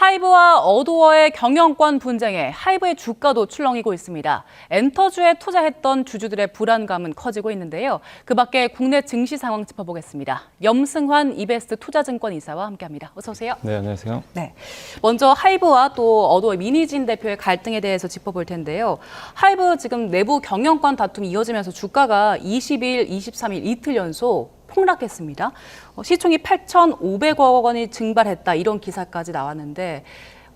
하이브와 어도어의 경영권 분쟁에 하이브의 주가도 출렁이고 있습니다. 엔터주에 투자했던 주주들의 불안감은 커지고 있는데요. 그 밖에 국내 증시 상황 짚어보겠습니다. 염승환 이베스트 투자증권 이사와 함께합니다. 어서 오세요. 네, 안녕하세요. 네, 먼저 하이브와 또 어도어 민희진 대표의 갈등에 대해서 짚어볼 텐데요. 하이브 지금 내부 경영권 다툼이 이어지면서 주가가 20일, 23일 이틀 연속 폭락했습니다. 시총이 8,500억 원이 증발했다 이런 기사까지 나왔는데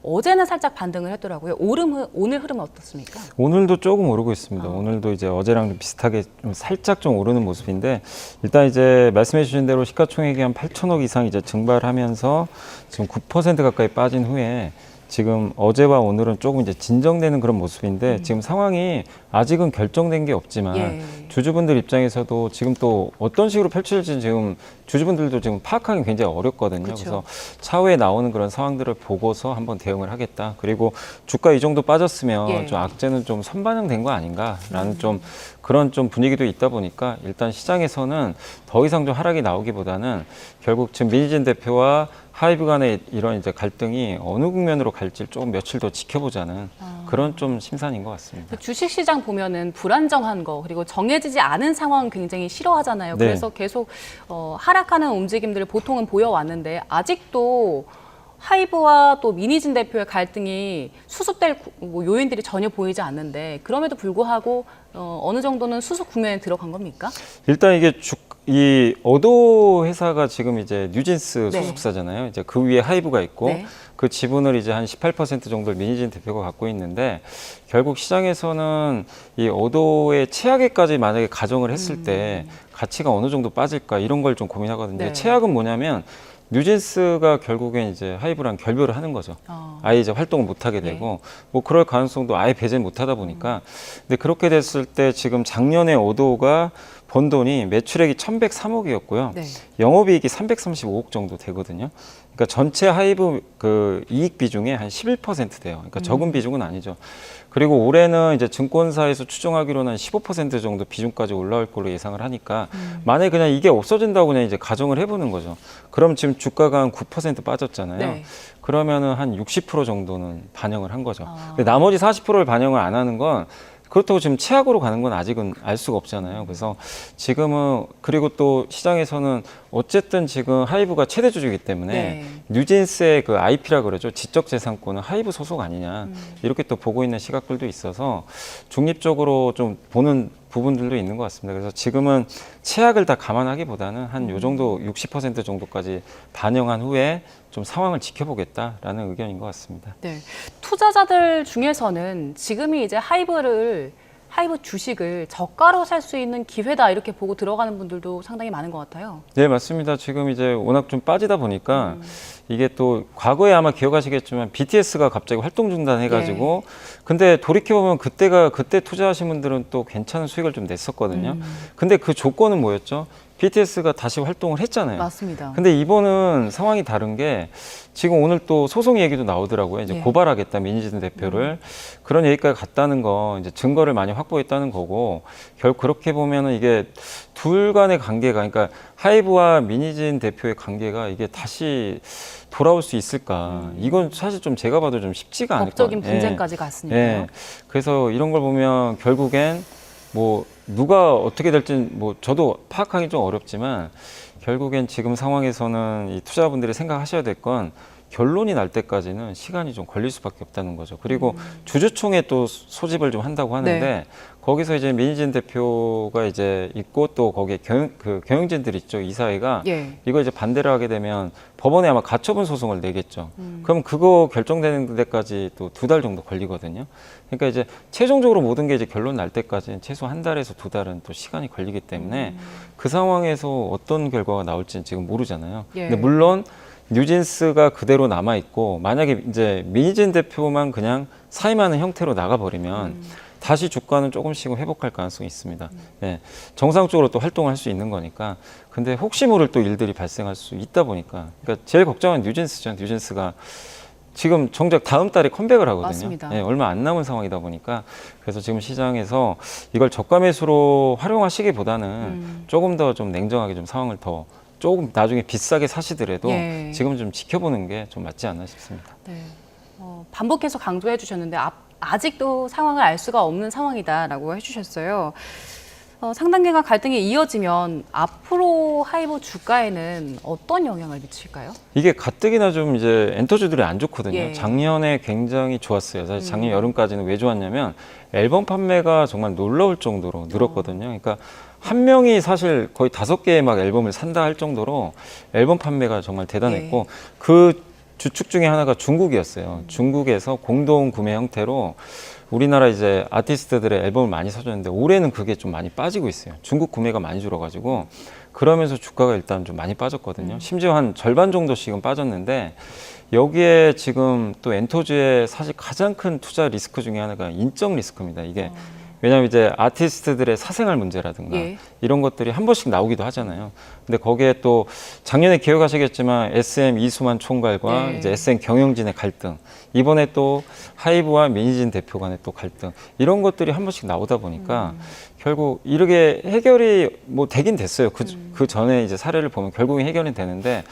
어제는 살짝 반등을 했더라고요. 오늘 흐름은 어떻습니까? 오늘도 조금 오르고 있습니다. 오늘도 이제 어제랑 좀 비슷하게 살짝 좀 오르는 모습인데 일단 이제 말씀해 주신 대로 시가총액이 한 8천억 이상 이제 증발하면서 지금 9% 가까이 빠진 후에 지금 어제와 오늘은 조금 이제 진정되는 그런 모습인데 지금 상황이 아직은 결정된 게 없지만 주주분들 입장에서도 지금 또 어떤 식으로 펼쳐질지 지금 주주분들도 지금 파악하기 굉장히 어렵거든요. 그렇죠. 그래서 차후에 나오는 그런 상황들을 보고서 한번 대응을 하겠다. 그리고 주가 이 정도 빠졌으면 좀 악재는 좀 선반영된 거 아닌가라는 좀 그런 좀 분위기도 있다 보니까 일단 시장에서는 더 이상 좀 하락이 나오기보다는 결국 지금 민희진 대표와 하이브 간의 이런 이제 갈등이 어느 국면으로 갈지 조금 며칠 더 지켜보자는 그런 좀 심산인 것 같습니다. 주식시장 보면은 불안정한 거 그리고 정해지지 않은 상황 굉장히 싫어하잖아요. 네. 그래서 계속 하락하는 움직임들을 보통은 보여왔는데 아직도 하이브와 또 민희진 대표의 갈등이 수습될 요인들이 전혀 보이지 않는데 그럼에도 불구하고 어느 정도는 수습 국면에 들어간 겁니까? 일단 이게 이 어도 회사가 지금 이제 뉴진스 네. 소속사잖아요. 이제 그 위에 하이브가 있고 네. 그 지분을 이제 한 18% 정도를 민희진 대표가 갖고 있는데 결국 시장에서는 이 어도의 최악에까지 만약에 가정을 했을 때 가치가 어느 정도 빠질까 이런 걸 좀 고민하거든요. 네. 최악은 뭐냐면 뉴진스가 결국엔 이제 하이브랑 결별을 하는 거죠. 아예 이제 활동을 못 하게 되고 뭐 그럴 가능성도 아예 배제를 못 하다 보니까 근데 그렇게 됐을 때 지금 작년에 어도가 번 돈이 매출액이 1,103억이었고요. 네. 영업이익이 335억 정도 되거든요. 그러니까 전체 하이브 그 이익 비중의 한 11% 돼요. 그러니까 적은 비중은 아니죠. 그리고 올해는 이제 증권사에서 추정하기로는 한 15% 정도 비중까지 올라올 걸로 예상을 하니까 만약에 그냥 이게 없어진다고 그냥 이제 가정을 해보는 거죠. 그럼 지금 주가가 한 9% 빠졌잖아요. 네. 그러면은 한 60% 정도는 반영을 한 거죠. 근데 나머지 40%를 반영을 안 하는 건 그렇다고 지금 최악으로 가는 건 아직은 알 수가 없잖아요. 그래서 지금은 그리고 또 시장에서는 어쨌든 지금 하이브가 최대 주주이기 때문에 뉴진스의 그 IP라 그러죠. 지적재산권은 하이브 소속 아니냐 이렇게 또 보고 있는 시각들도 있어서 중립적으로 좀 보는 부분들도 있는 것 같습니다. 그래서 지금은 최악을 다 감안하기보다는 한 요 정도 60% 정도까지 반영한 후에 좀 상황을 지켜보겠다라는 의견인 것 같습니다. 네. 투자자들 중에서는 지금이 이제 하이브 주식을 저가로 살 수 있는 기회다 이렇게 보고 들어가는 분들도 상당히 많은 것 같아요. 네, 맞습니다. 지금 이제 워낙 좀 빠지다 보니까 이게 또 과거에 아마 기억하시겠지만 BTS가 갑자기 활동 중단해가지고 근데 돌이켜보면 그때 투자하신 분들은 또 괜찮은 수익을 좀 냈었거든요. 근데 그 조건은 뭐였죠? BTS가 다시 활동을 했잖아요. 맞습니다. 근데 이번은 상황이 다른 게 지금 오늘 또 소송 얘기도 나오더라고요. 이제 고발하겠다 민희진 대표를 그런 얘기까지 갔다는 거 이제 증거를 많이 확보했다는 거고 결국 그렇게 보면은 이게 둘 간의 관계가 그러니까 하이브와 민희진 대표의 관계가 이게 다시 돌아올 수 있을까? 이건 사실 좀 제가 봐도 좀 쉽지가 않을 것 같아요. 법적인 분쟁까지 갔으니까요. 그래서 이런 걸 보면 결국엔 뭐 누가 어떻게 될지 뭐 저도 파악하기 좀 어렵지만 결국엔 지금 상황에서는 이 투자분들이 생각하셔야 될 건 결론이 날 때까지는 시간이 좀 걸릴 수밖에 없다는 거죠. 그리고 주주총회 또 소집을 좀 한다고 하는데 거기서 이제 민희진 대표가 이제 있고 또 거기에 경영진들 있죠. 이사회가 이거 이제 반대를 하게 되면 법원에 아마 가처분 소송을 내겠죠. 그럼 그거 결정되는 데까지 또 2달 정도 걸리거든요. 그러니까 이제 최종적으로 모든 게 이제 결론 날 때까지는 최소 1달에서 2달은 또 시간이 걸리기 때문에 그 상황에서 어떤 결과가 나올지는 지금 모르잖아요. 근데 물론 뉴진스가 그대로 남아 있고 만약에 이제 민희진 대표만 그냥 사임하는 형태로 나가버리면 다시 주가는 조금씩은 회복할 가능성이 있습니다. 정상적으로 또 활동할 수 있는 거니까. 근데 혹시 모를 또 일들이 발생할 수 있다 보니까. 그러니까 제일 걱정은 뉴진스죠. 뉴진스가 지금 정작 다음 달에 컴백을 하거든요. 맞습니다. 얼마 안 남은 상황이다 보니까 그래서 지금 시장에서 이걸 저가 매수로 활용하시기보다는 조금 더 좀 냉정하게 좀 상황을 더 조금 나중에 비싸게 사시더라도 예. 지금 좀 지켜보는 게 좀 맞지 않나 싶습니다. 네. 반복해서 강조해 주셨는데 아직도 상황을 알 수가 없는 상황이다라고 해주셨어요. 상당 기간 갈등이 이어지면 앞으로 하이브 주가에는 어떤 영향을 미칠까요? 이게 가뜩이나 좀 이제 엔터주들이 안 좋거든요. 예. 작년에 굉장히 좋았어요. 사실 작년 여름까지는 왜 좋았냐면 앨범 판매가 정말 놀라울 정도로 늘었거든요. 그러니까 한 명이 사실 거의 5개의 막 앨범을 산다 할 정도로 앨범 판매가 정말 대단했고 그 주축 중에 하나가 중국이었어요. 중국에서 공동 구매 형태로 우리나라 이제 아티스트들의 앨범을 많이 사줬는데 올해는 그게 좀 많이 빠지고 있어요. 중국 구매가 많이 줄어가지고 그러면서 주가가 일단 좀 많이 빠졌거든요. 심지어 한 절반 정도씩은 빠졌는데 여기에 지금 또 엔터주의 사실 가장 큰 투자 리스크 중에 하나가 인적 리스크입니다. 이게 왜냐하면 이제 아티스트들의 사생활 문제라든가 예. 이런 것들이 한 번씩 나오기도 하잖아요. 근데 거기에 또 작년에 기억하시겠지만 SM 이수만 총괄과 네. 이제 SM 경영진의 갈등, 이번에 또 하이브와 민희진 대표 간의 또 갈등, 이런 것들이 한 번씩 나오다 보니까 결국 이렇게 해결이 뭐 되긴 됐어요. 그 전에 이제 사례를 보면 결국엔 해결이 되는데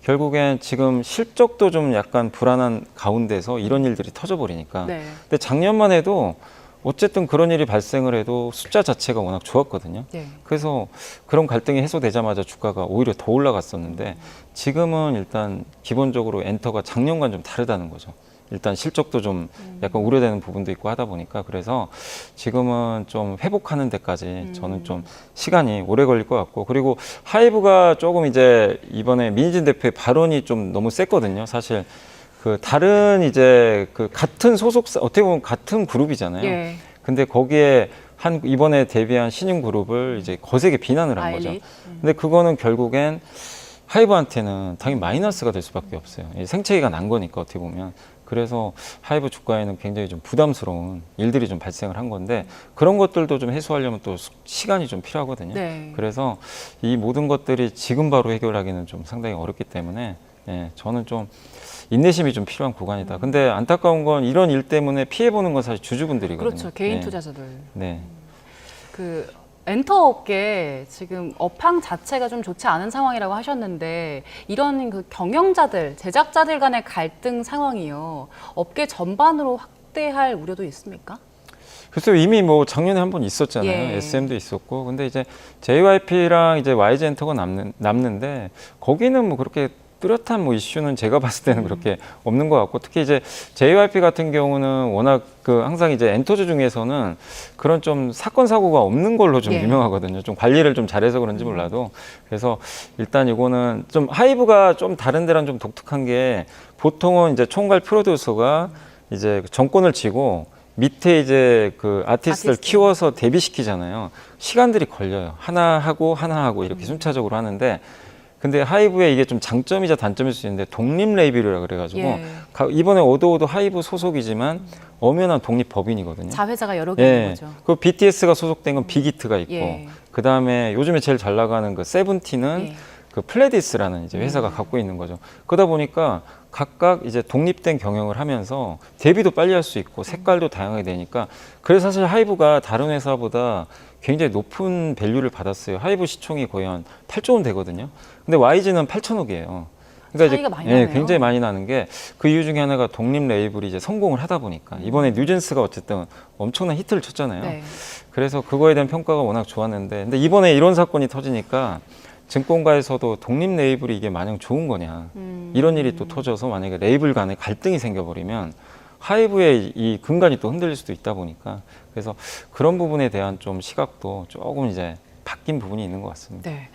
결국엔 지금 실적도 좀 약간 불안한 가운데서 이런 일들이 터져버리니까. 네. 근데 작년만 해도 어쨌든 그런 일이 발생을 해도 숫자 자체가 워낙 좋았거든요. 네. 그래서 그런 갈등이 해소되자마자 주가가 오히려 더 올라갔었는데 지금은 일단 기본적으로 엔터가 작년과는 좀 다르다는 거죠. 일단 실적도 좀 약간 우려되는 부분도 있고 하다 보니까 그래서 지금은 좀 회복하는 데까지 저는 좀 시간이 오래 걸릴 것 같고, 그리고 하이브가 조금 이제 이번에 민희진 대표의 발언이 좀 너무 셌거든요. 사실 그 다른 이제 그 같은 소속사, 어떻게 보면 같은 그룹이잖아요. 예. 근데 거기에 한 이번에 데뷔한 신인 그룹을 이제 거세게 비난을 한 거죠. 아일릿. 근데 그거는 결국엔 하이브한테는 당연히 마이너스가 될 수밖에 없어요. 생채기가 난 거니까 어떻게 보면. 그래서 하이브 주가에는 굉장히 좀 부담스러운 일들이 좀 발생을 한 건데 그런 것들도 좀 해소하려면 또 시간이 좀 필요하거든요. 네. 그래서 이 모든 것들이 지금 바로 해결하기는 좀 상당히 어렵기 때문에 저는 좀 인내심이 좀 필요한 구간이다. 근데 안타까운 건 이런 일 때문에 피해보는 건 사실 주주분들이거든요. 그렇죠. 개인 투자자들. 네. 그 엔터 업계 지금 업황 자체가 좀 좋지 않은 상황이라고 하셨는데 이런 그 경영자들, 제작자들 간의 갈등 상황이요. 업계 전반으로 확대할 우려도 있습니까? 글쎄요, 이미 뭐 작년에 한 번 있었잖아요. 예. SM도 있었고. 근데 이제 JYP랑 이제 YG엔터가 남는데 거기는 뭐 그렇게 뚜렷한 뭐 이슈는 제가 봤을 때는 그렇게 없는 것 같고, 특히 이제 JYP 같은 경우는 워낙 그 항상 이제 엔터주 중에서는 그런 좀 사건 사고가 없는 걸로 좀 예. 유명하거든요. 좀 관리를 좀 잘해서 그런지 몰라도. 그래서 일단 이거는 좀 하이브가 좀 다른 데랑 좀 독특한 게 보통은 이제 총괄 프로듀서가 이제 정권을 쥐고 밑에 이제 그 아티스트를 아티스트. 키워서 데뷔시키잖아요. 시간들이 걸려요. 하나 하고 이렇게 순차적으로 하는데, 근데 하이브의 이게 좀 장점이자 단점일 수 있는데 독립 레이블이라 그래가지고 예. 이번에 오도오도 하이브 소속이지만 엄연한 독립 법인이거든요. 자회사가 여러 개 있는 거죠. 그 BTS가 소속된 건 빅히트가 있고, 예. 그 다음에 요즘에 제일 잘 나가는 그 세븐틴은 예. 그 플레디스라는 이제 회사가 갖고 있는 거죠. 그러다 보니까 각각 이제 독립된 경영을 하면서 데뷔도 빨리 할 수 있고 색깔도 다양하게 되니까, 그래서 사실 하이브가 다른 회사보다 굉장히 높은 밸류를 받았어요. 하이브 시총이 거의 한 8조 원 되거든요. 근데 YG는 8천억이에요. 그러니까 차이가 많이 나네요. 굉장히 많이 나는 게 그 이유 중에 하나가 독립 레이블이 이제 성공을 하다 보니까 이번에 뉴진스가 어쨌든 엄청난 히트를 쳤잖아요. 네. 그래서 그거에 대한 평가가 워낙 좋았는데, 근데 이번에 이런 사건이 터지니까 증권가에서도 독립 레이블이 이게 마냥 좋은 거냐, 이런 일이 또 터져서 만약에 레이블 간에 갈등이 생겨버리면 하이브의 이 근간이 또 흔들릴 수도 있다 보니까, 그래서 그런 부분에 대한 좀 시각도 조금 이제 바뀐 부분이 있는 것 같습니다. 네.